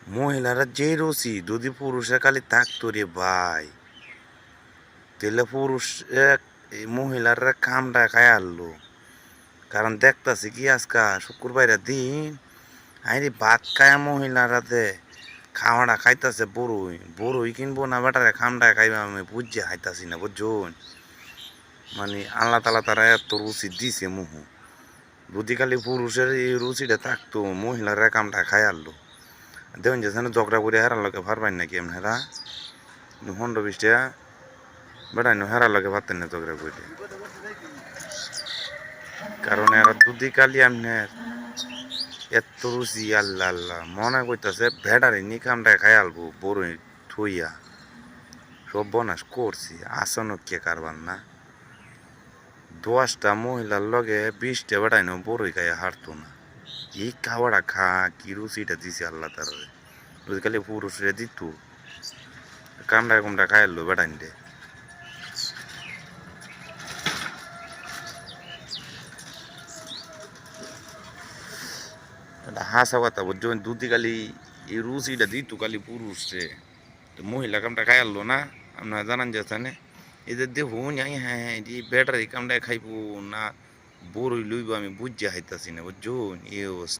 মহিলারা যে রুচি যদি পুরুষের খালি থাকতো রে ভাই, তাহলে পুরুষ মহিলারা কামটা খায় আনলো। কারণ দেখতাছি কি আজকা শুক্রবারের দিন আইরে ভাত খায় মহিলারা দে খাওয়াটা খাইতাছে বড়ই বড়ই কিনবো না বেটারে খামটা খাইবা আমি বুঝছে খাইতাছি না বুঝছুন। মানে আল্লাহ তালা তারা এত রুচি দিছে মুহু, যদি খালি পুরুষের এই রুচিটা থাকতো মহিলারা কামটা খায় আনলো। দেখুন যে ঝগড়া করে হেরার লোকে পারবেন নাকি এমন হেরা 15-20 বেড়াই হেরার লোকে পারতেন না ঝগড়া করে। কারণ এরা দুধি কালি আপনার এত রুচি আল্লাহ আল্লাহ মনে করতেছে ভেড়ারে নি কামটা খাই আলবো বড় থইয়া সব বনাস করছি আসনক কে কারবার না। 10টা মহিলার লগে 20টা বেড়াই না বড়ই খাইয়া হারতো না। এই খাওয়াটা খা কি রুচিটা দিছে আল্লাহ তারা, যদি খালি পুরুষরে দিত কামটা কুমটা খাইলো বেড়াইন দে। হাসা কথা বুঝছেন, দুধি খালি এই রুচিটা দিত খালি পুরুষরে, মহিলা কামটা খাই আনলো না। আপনারা জানান যাচ্ছেন এদের দেখুন হ্যাঁ হ্যাঁ এই ব্যাটারি কামটা খাইবো না বড়ই লইব আমি বুঝতে হাইতাছি না বুঝছুন এই অবস্থা।